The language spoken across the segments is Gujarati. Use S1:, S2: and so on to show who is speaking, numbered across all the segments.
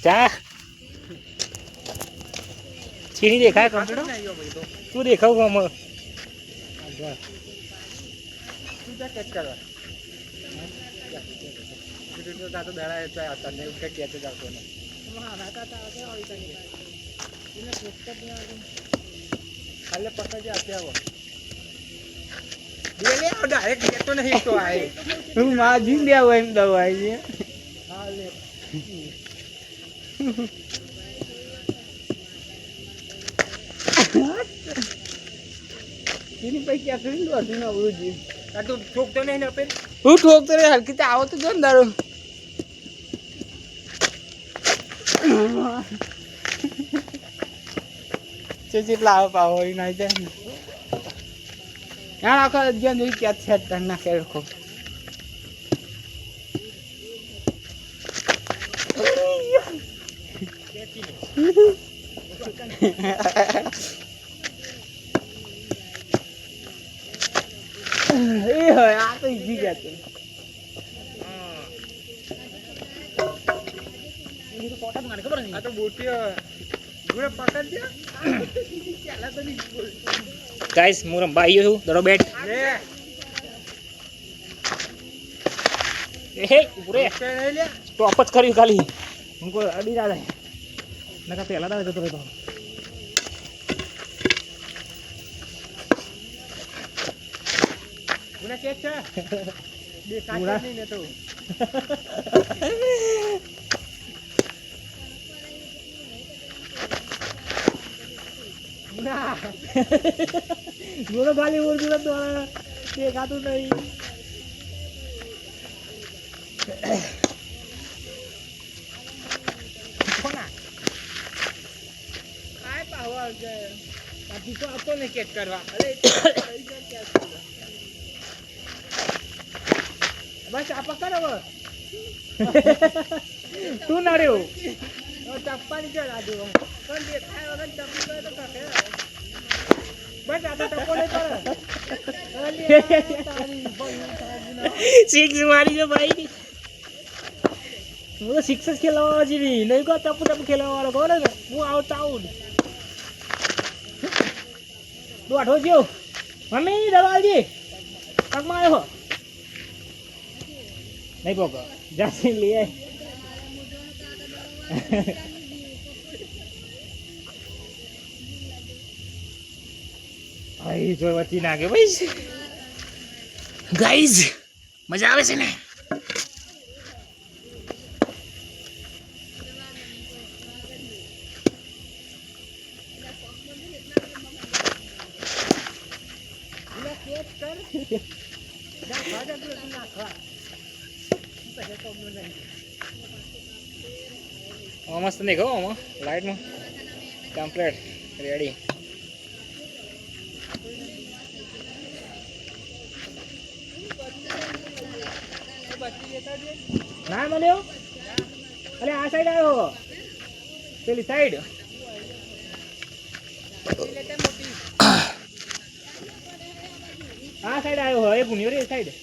S1: ચા ચીની દેખાય કમ્પ્લીટ તું દેખાવ કોમ
S2: તું ક્યાં કેચ કરવા તો દડા તને કઈ કેચ જ આવતો નહીં ખાલી પકડ આતે આવો ડાયરેક્ટ લેતો નહીં તો આય હું માજી લેવો એમ દવાઈ છે હા લે એની પૈકી આ કરી દો અધું ના ઉજી આ તું ઠોકતો નહીં ને આપે હું ઠોકતો રે હલકી તો આવો તો જો ને દારૂ ચેટલા આવે પાવો એ નાઈ જાય ને યાર આખા જ્યાં જોઈ ક્યાં સેટ કરી નાખે રખો એ હોય આ તો ઈજી ગયા છે આ તો બોટી ગુરે પકડ દે ચાલા તો નહીં બોલ
S1: ગાઈસ હું રંબા આવ્યો છું દડો બેટ હે પૂરે સ્ટોપ જ કર્યું ખાલી હું કોઈ અડી ના જાય નકા પહેલા દાડે જતો રહેતો
S2: ગુના કે છે બે કાચા નહીં ને તો ના
S1: ગુનો ખાલી ઓર ગુનો તો દેખાતું નહીં
S2: કોના આય પાવા કે પાછી તો આપતો ને કેચ કરવા અરે બસ આ પકડ હવે
S1: તું નડ્યો
S2: ટપ્પાની જો રાજુ પણ દેખાય વગર ટપ્પી કરે તો કકે બસ આ તો ટપ્પો નહીં કરે
S1: સિક્સ મારી છે ભાઈ હું તો સિક્સ જ ખેલાવવા જેવી નહીં કહો ટપુ ટપુ ખેલાવવા વાળો કહો ને હું આવતા આવું તું આઠો જ્યો મમ્મી દવાજી પગમાં આવ્યો નહીં પગ જાસી લઈએ ભાઈ જો વચ્ચે નાખે ભાઈ ગાઈઝ મજા આવે છે ને મસ્ત નહીં કહો આમાં લાઇટમાં કમ્પ્લીટ રેડી ના મળ્યો અરે આ સાઈડ આવ્યો પેલી સાઈડ આ સાઈડ આવ્યો હોય પુણ્યો રે સાઈડ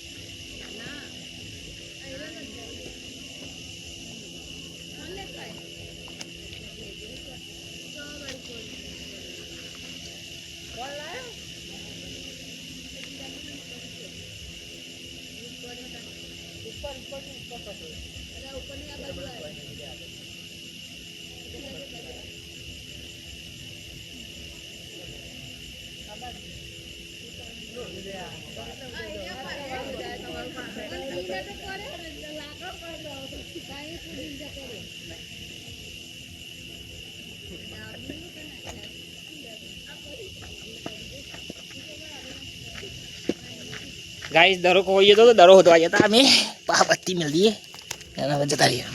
S1: गाइस दरो को ये तो दरो होता जाता हमें पापत्ती मिल दी है ना जता रही है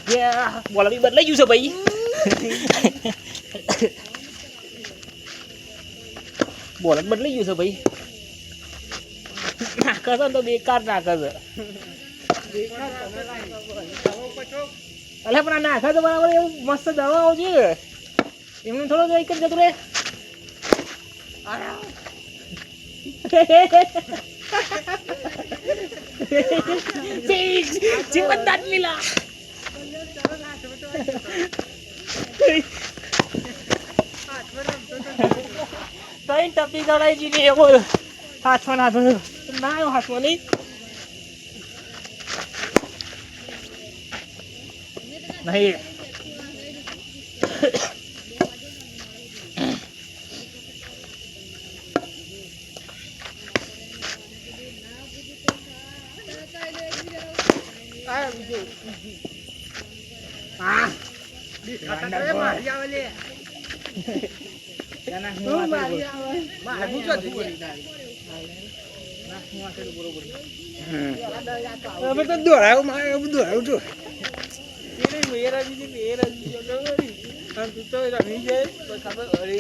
S1: क्या बोला भी बदला जूस भाई बोला बदला जूस भाई नाका तो बेकार नाका अरे पण नाका तो बराबर मस्त दवा हो जे एमने थोड़ो जो एक जतो रे जीवन दाद मिला તઈ ટપી દોડાઈ જી ને બોલ હાથમાં ના ના આવ્યો હાથમાં નહીં નહીં
S2: મારી આવે લે તું મારી આવે મારું તો
S3: હવે તો દોડાયું મારે દોડાયું છું
S2: મેરા બીજી તું તો રમી જાય તો ખબર અરે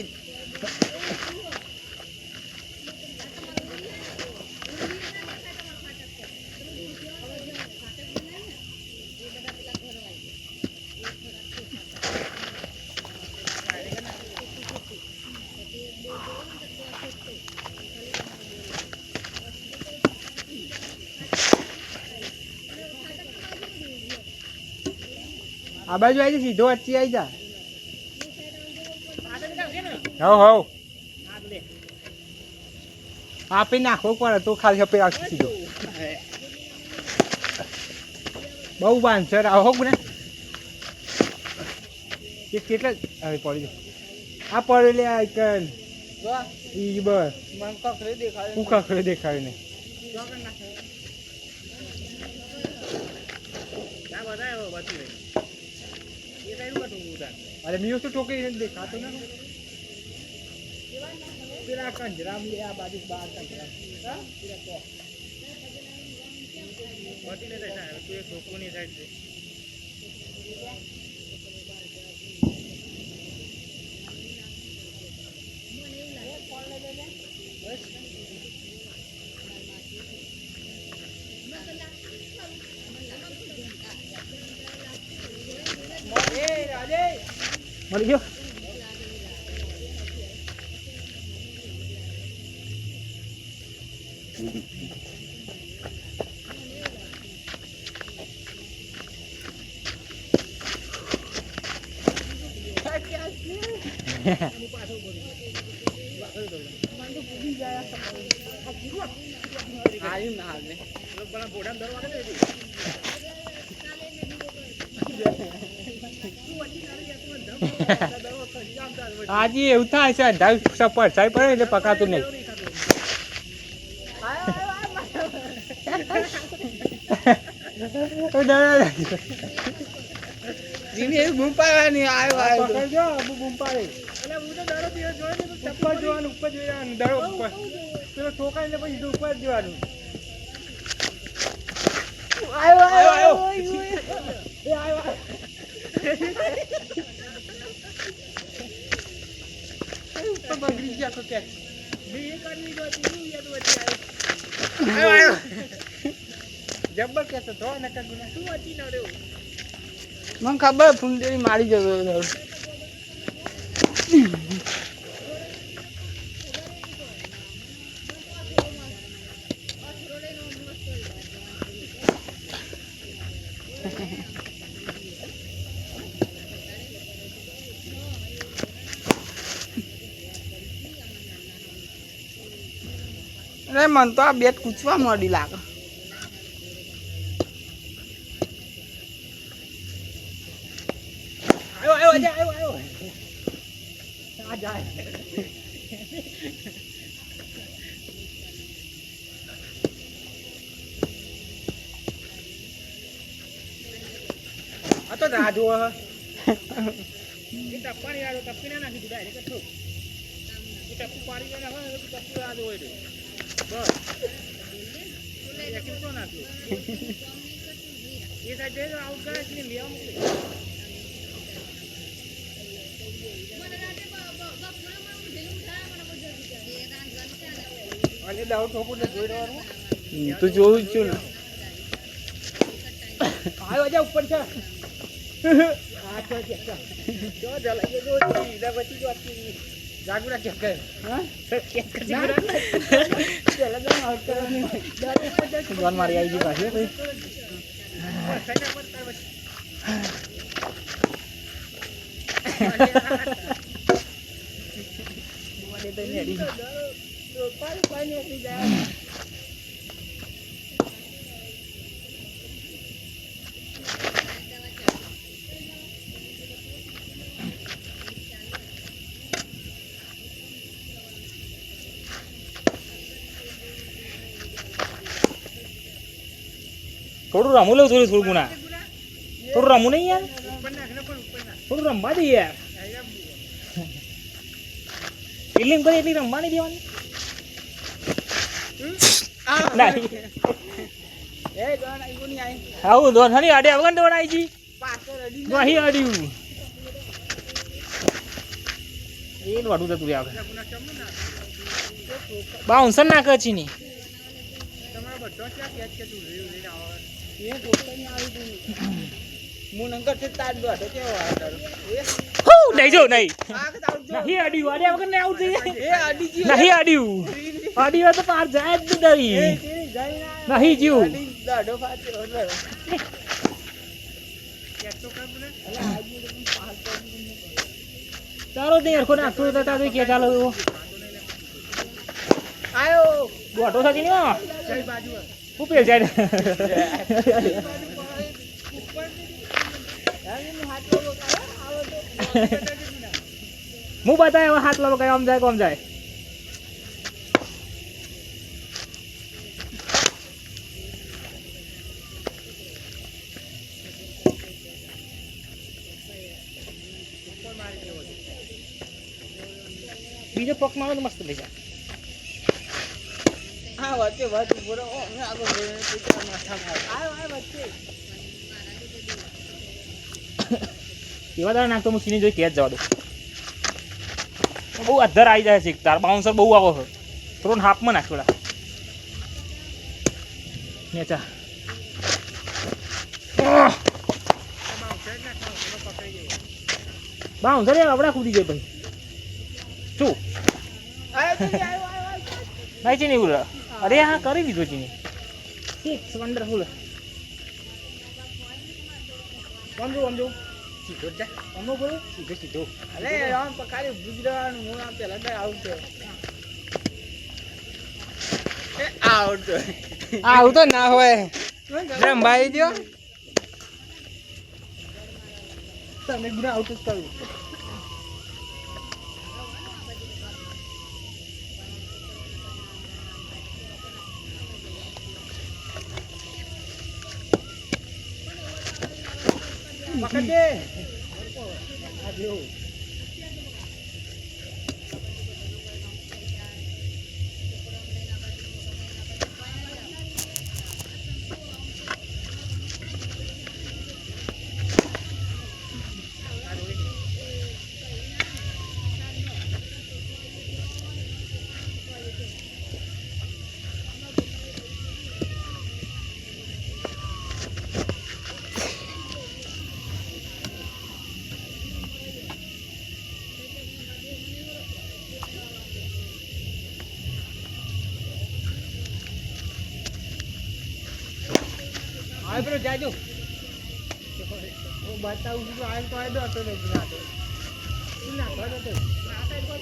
S3: આ બાજુ આવી જા સીધો વચ્ચે આવી જા હવ આપી નાખવો પડે તો ખાલી હપે રાખી સીધો બહુ બાંધછર આવો ને કેટલા હવે પડી જાય આ પડે લે આ કન ઈ બસ
S2: મન કખરે દેખાય
S3: હું કખરે દેખાય ને અરે મીઓ તો ટોકી દેખાતો ને પેલા કંજરામ લે આ બાજુ બાર કંજરામ
S1: મળી ગયો
S2: આવ્યું ના હાલ ને
S3: આજે એવું થાય છે અંધાર સપોર્ટ સાહેબ પડે એટલે પકાતું નહીં
S2: જીમી એવું બૂમ પાડવાની આવ્યો
S3: પકડજો બૂમ પાડે
S2: એટલે હું તો દર દિવસ જોયો ને તો
S3: ઉપર જોવાનું ઉપર જોવાનું દડો ઉપર પેલો ઠોકાઈને પછી ઉપર જોવાનું
S2: આવ્યો
S3: બગડી ગયા તો ત્યાં જબ્બર કેતો તો ને કગુના
S2: શું હતી ન રહ્યો મને ખબર ફૂલદેવી મારી જતો અરે મન તો આ બેટ કૂચવા મળી લાગે
S3: આવ્યો આ જાય આ તો રાહ જોવો હ ટપ્પાની વાળો ટપ્પી ના નાખી દીધા એટલે કેટલું ટપ્પુ પાડી ગયો ને હવે ટપ્પુ રાહ જોવો એટલે બસ કેટલો નાખ્યો એ સાઈડ જઈને આઉટ કરે છે લેવા મોકલે અને દાવ ઠોકું ને જોઈ રહેવાનું
S2: તું જોઉં છું ને
S3: આવ્યો જા ઉપર છે આ તો જો જલાઈ જો ઈડા બચી જો આતી જાગુરા કે કર હા કે ચલા જા આઉટ કરવાની દાવ ઉપર જા
S1: જોન મારી આવી ગઈ પાછી ભાઈ થોડું રમવું લઉં થોડું ગુણા થોડું રમવું નહીં યાર થોડું રમવા દે યાર ફિલ્ડિંગ કરી એટલી રમવા નહીં દેવાની આવું દોન હની આડે વગર દોડાઈ જી નહીં આડ્યું એ વાડું તો તું આવે બાઉન્સર ના કચી ની નહીં જો નહીં આડ્યું આડ્યા વગર નહીં આવું નહીં આડ્યું આડ્યું તો પાર જાય જ નહીં નહીં જીવ ચાલો તે હરખો નાખતો હતા તો કે ચાલો એવો
S2: આયો
S1: ગોઠો થતી ને હું પેલ જાય હું બતાય હવે હાથ લાવો કઈ આમ જાય કોમ જાય બીજો પક મારો તો મસ્ત થઈ જાય
S2: હા વચ્ચે વચ્ચે બોલો આગળ વચ્ચે
S1: એવા દાડા નાખતો હું સીને જોઈ ત્યાં જ જવા દઉં બહુ અધર આવી જાય છે તાર બાઉન્સર બહુ આવો છે થોડું હાફમાં નાખ થોડા નેચા બાઉન્સર એ આપડા કૂદી જાય ભાઈ શું નહીં છે નહીં બોલ અરે હા કરી દીધો છે સિક્સ વન્ડરફુલ સમજો સમજો સીધો જ જા સમજો બોલો સીધો સીધો
S2: અરે રામ પકારી ગુજરાવાનું હું આ પેલા તો આઉટ એ આઉટ
S3: આવું તો ના હોય રંભાઈ દો
S2: તમે ગુના આઉટ જ કર્યું પકડ દે આ જો આય પેલો જાજો હું બતાવું છું આય તો આય દો ને ના તો ના કરો તો આ સાઈડ પર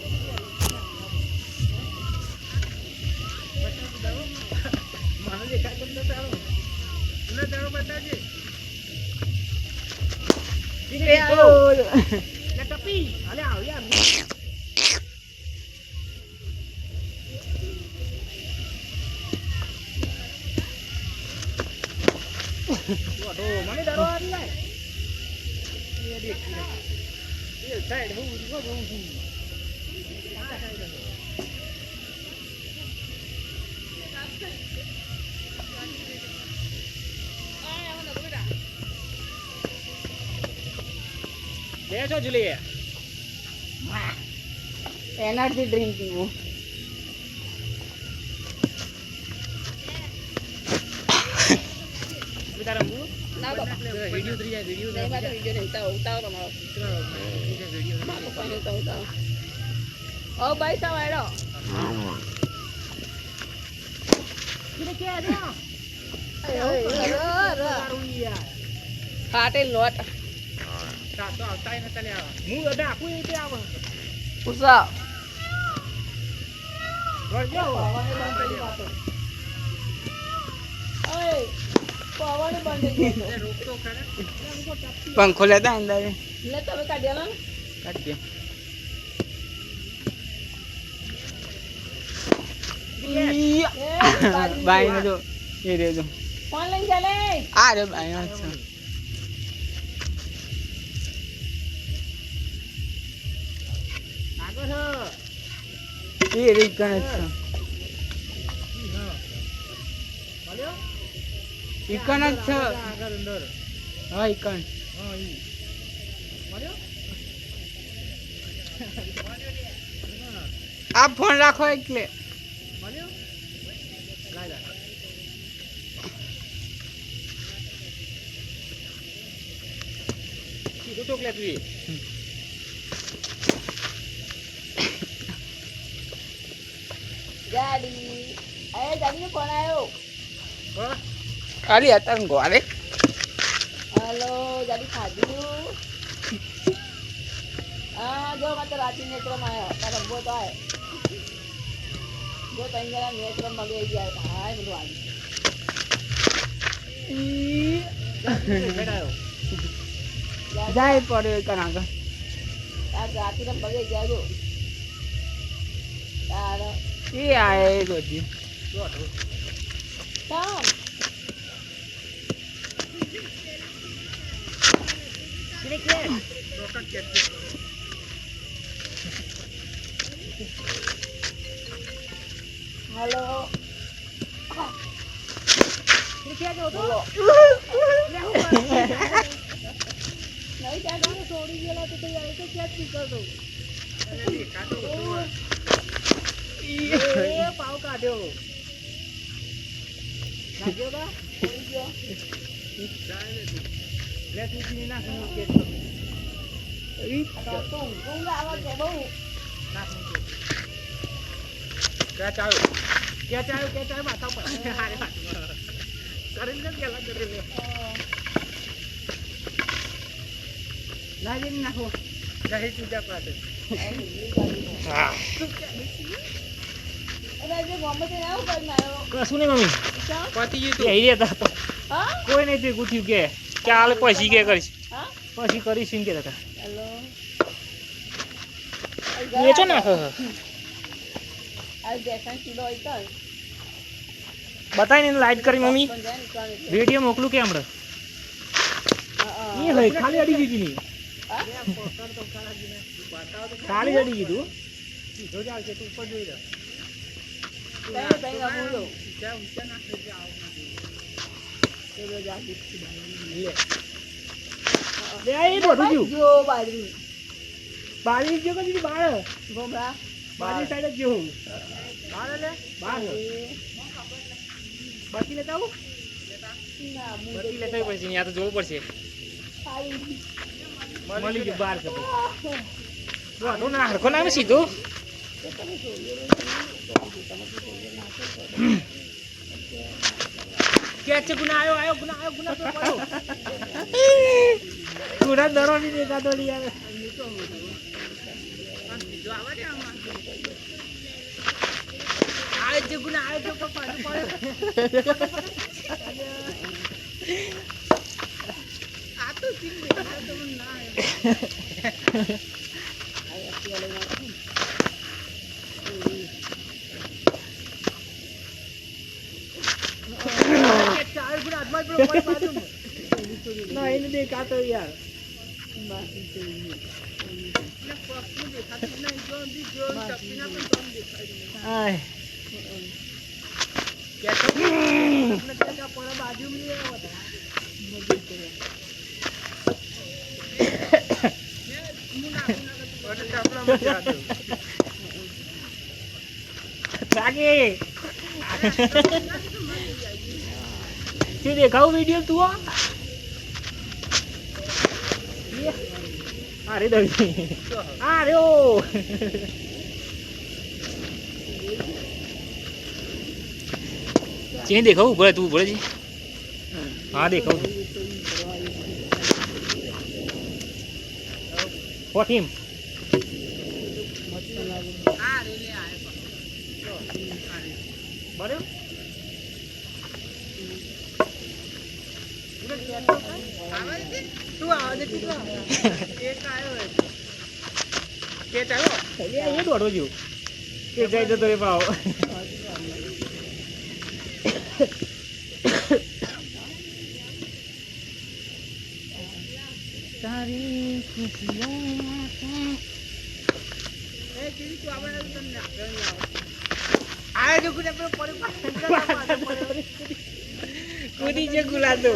S2: માનો દેખાય તો ચાલો ઉના ચાલો બતાજે એ આયો લે ટપી અલે આવ યાર મને ડરો આવી જાય એ દેખ એ સાઈડ હું જોઉં છું આ સાઈડ બેસો જુલી
S3: એનર્જી ડ્રિંક પીવું
S1: તારા મુ
S3: ના બાપા
S1: વિડિયો ઉતરી જાય વિડિયો
S3: નહીં મારે વિડિયો નહીં ઉતારો તમારો મારો પાણી ઉતારો ઓ ભાઈ સાવ આડો
S1: કિને કે આ
S3: ફાટે લોટ તો આવતા નતા લે આવા
S1: હું બધા આખું રીતે આવે
S2: પૂછા
S3: વળજો
S2: પાવાને બંધ કરી વાતો ઓય પાવાને બંધ કરી વાતો
S3: રોક તો ખરા
S4: पंखो लेता है अंदर
S2: લે તમે કાઢ્યા ને
S4: काट के भाई ने तो ये दे दो
S2: ફોન લઈને ચાલે
S4: आ रे भाई अच्छा
S3: આગળ
S4: ये रे कन अच्छा
S3: મળ્યો
S4: इकन अच्छा
S3: આગળ અંદર
S4: हाँ इकन
S3: હા ઈ મળ્યો
S4: आप फोन रखो एकले
S3: મળ્યો લાય લા કીધું તો કે તું
S2: ગાડી એ ગાડી નો ફોન આવ્યો
S3: હા
S4: खाली आता गोरे
S2: હેલો ગાડી ખાધું હા જો મારે રાતી નેત્રમ આવ્યો તારા રમવો તો આવે જો ત્રણ જણા નેત્રમ મગે ગયા હાય બધું આવી
S3: બેઠાયો
S4: जाए पड़े इकन आगे
S2: તાર રાતી રમ મગે ગયા જો તાર
S4: ये आए रोजी
S3: જો તો
S2: કામ
S3: કિને કે રોકટ કે
S2: હેલો
S3: કિને કે જો તો
S2: બોલો નહીં ત્યાં ગાડી છોડી ગયેલા તો યાર તો ક્યાં જ નીકળતો
S3: કાટો એ પાવ કાઢ્યો લાગ્યો બા
S2: છોડી ગયો
S3: લે તું જી ના કનો કે
S2: તો તું ઊંઘ આવે છે બહુ
S3: ના ક્યાં ચાયો માથા પર હારે વાત કરીને ને ગેલા કરી લે
S4: लाजे ना हो
S3: જહી પૂજા પાસે
S2: અરે જે મોહમ્મદ ને આવું કરી માર્યો
S1: કશું નહીં મમ્મી
S2: ચા
S4: पति जी
S1: એ આવી હતા
S2: હા
S1: કોઈ નહીં તે ગુથ્યું કે ચાલ પછી કે કરીશ
S2: હા
S1: પછી કરીશ એમ કહેતા હતા
S2: હેલો
S1: વેચો નાખ
S2: આ દેખાન કિલો હોય તો
S1: બતાવીને લાઈટ કરી મમ્મી
S2: પણ જાય ને કાન એટલે
S1: વિડીયો મોકલું કે હમણાં એ હોય ખાલી અડી દીધી નહીં ખાલી અડી દીધું
S3: સીધો જ આવશે તું ઉપર જોઈ લે
S2: તઈ તઈ બોલો
S3: ઊંચા ઊંચા ના થઈ જાવ
S2: તો જો જાતી
S3: લે
S1: લે આ એ બધું જ્યું
S2: જો બાજરી
S1: બારી જો કદી બાર
S2: ગોમરા
S1: બારી સાઈડ જ જેવું
S3: બાર લે
S1: બાર બાકી લેતા આવું
S2: ના
S1: બાકી લેતા આવું પછી ત્યાં તો જોવું પડશે મળી ગયું બાર કપે વાંધો ના હરખો ના આવે સીધો કે છે ગુના આયો ગુના તો પડો ગુના દરો ની દેખાતો નહીં આવે
S3: સીધો આવે ને આમાં
S1: આવે છે ગુના આવે તો પાછું પડે
S3: આ તો સીન દેખાય તો ના ચાર ગુના હાથમાં જ પડો મારું
S1: ના એને દેખાતો યાર આય જાગે તે દેખાવ વિડિયો તું અરે દવી અરે ઓ ચેન દેખાવ ભલે તું ભલે હા દેખાવ ફોટીમ
S3: આ રે લે આય
S1: બરાબર
S3: તું આવા દે કેટલા એક આયો કે ચાલો
S1: એ દોડો જો એ જાય જતો રે ભાવ તારી ખુશીઓમાં
S3: એ કેવી તું આવા દે તને આય જો કુને પર
S1: કુદી જે ગુલાદો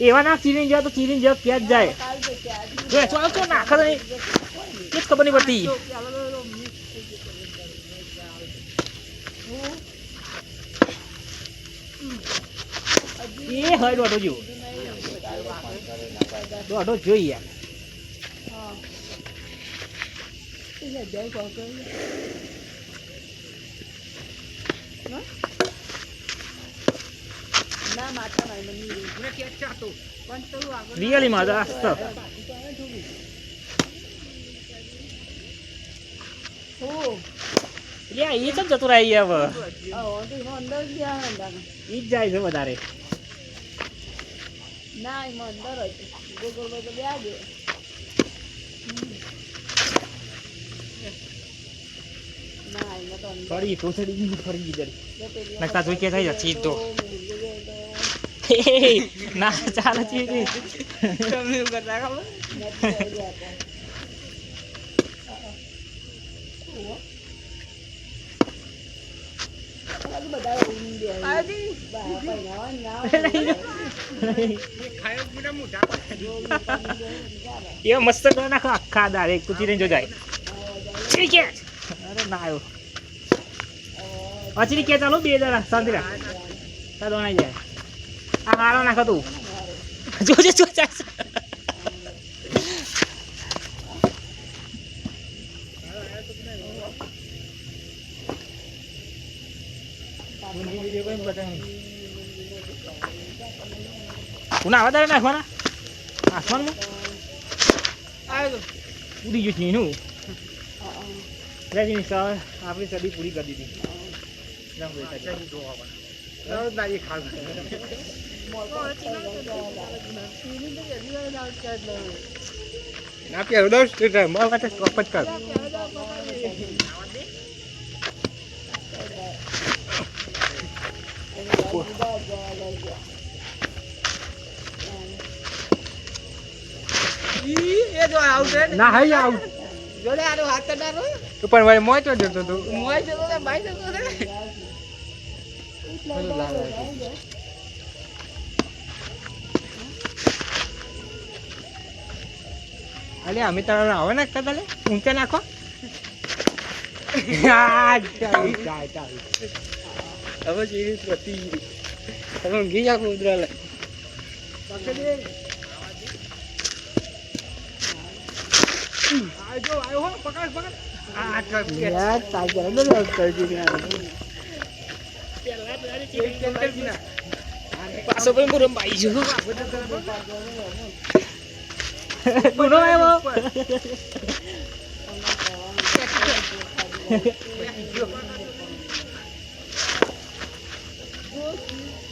S1: એવા ના ચીરીને જાય તો ચીરીને જાય ક્યાં જ જાય જો ચાલ તો નાખા તો કે ખબર નહીં પડતી એ હોય દોડો જો દોડો જોઈ યાર
S2: ના માથા નહીં મને
S3: મને કે ચાતો પણ તો આગળ
S1: રિયલી માં આ સ્ટફ
S2: હો
S1: યા એ તો જતો રહી હવે
S2: આ તો અંદર ગયા અંદર
S1: ઈ જ જાય છે વધારે
S2: ના એમાં અંદર જ ગોગલ ગોગલ બેગે ના એમાં તો અંદર
S1: ફરી કોસડી ગઈ ફરી ગઈ
S2: પેલી
S1: નકતા જોઈ કે થઈ જતી તો ના ચાલે ચીરી
S4: તમે એવું કરતા ખબર
S1: એ મસ્ત કરી નાખો આખા દાડે એક ચીરીને જો જાય ચીરી કે અરે ના આવ્યો ચીરી કે ચાલો બે જરા શાંતિ રાખ સાદો નાઈ જાય આ હારો નાખો તું જોજે જો જાય કોના આવા તારે નાખવાના આસમાનમાં ઉડી ગયું છે એનું રેજી સર આપણી સદી પૂરી કરી દીધી
S3: ના પેલો દસ મારા માટે ચોપટ કર એ જો આઉટ
S1: ના હાઈ આઉટ
S4: જોડે આરો હાથ ડારો
S3: તો પણ ભાઈ મોય તો જતો તો
S4: મોય જતો તો બાઈ જતો રે
S3: અલે અમે તારા આવે નાખતા તાલે ઊંચા નાખો હવે જેવી પ્રતિ તમે ઘી આખું ઉતરા લે આજો આયો હો પકડ પકડ આ
S4: યાર તાજર નો કરજી કે
S1: પાછો પણ પૂરો બાઈ જો કોનો આવ્યો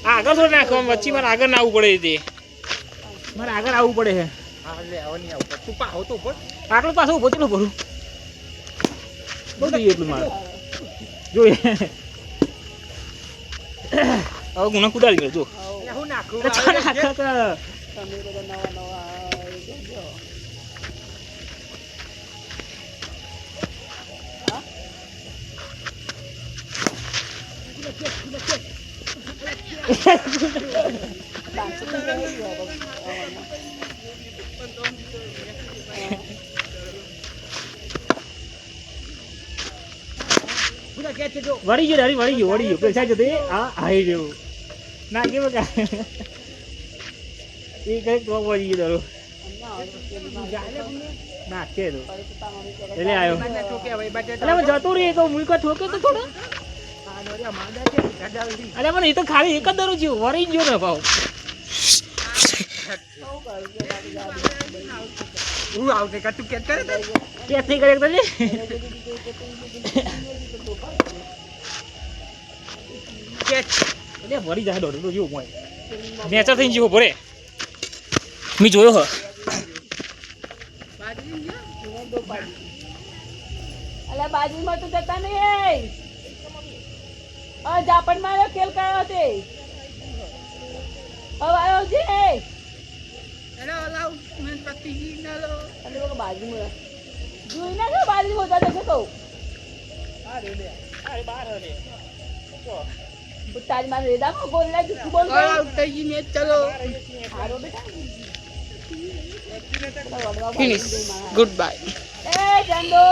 S1: આગળ થોડું નાખો વચ્ચે મારે આગળ ના આવવું પડે તે મારે આગળ આવવું પડે છે
S3: હા લે આવો નહીં આવું તું પાહો તો ઉપર
S1: આગળ પાછું ઉભો ચલો ભરું બહુ થઈ એટલું મારે જોઈએ હવે ગુના કુદાડી ગયો જો
S3: એટલે હું નાખું
S2: તમે બધા નવા નવા જો
S1: વળી ગયો દાડી વળી ગયો પૈસા જતો હા હાઈ રહ્યો ના કેવો કા એ કઈ તો વળી ગયો દાડો ના કે દો એટલે આવ્યો એટલે જતો રહી તો મુલકો ઠોક્યો તો થોડો અરે પણ એ તો ખાલી એક જ દરું થયું વરી ગયો ને ભાવ
S3: હું આવતે કે તું કેટ કરે તો
S1: કેસ નહીં કરે તો લે
S3: કેટ
S1: એટલે વરી જાય દોડો જેવું મોય નેચર થઈને જેવો ભરે મેં જોયો હ
S2: અલા બાજુમાં તો જતા નહીં જાપડ માર્યો ખેલ કયો તે હવે આવ્યો છે
S4: હેલો લાવ મેં પતિજી ના લો
S2: અને લોકો બાજુમાં જોઈ ના જો બાજુમાં જતા જશે તો
S1: અરે બાર હલે
S2: તારી મારે રેદામાં બોલ લે જુઠ્ઠું બોલ
S4: ઓલ આઉટ થઈ ગઈ મેચ ચલો
S2: હારો બેટા
S4: ફિનિશ ગુડ બાય
S2: એ ચંદો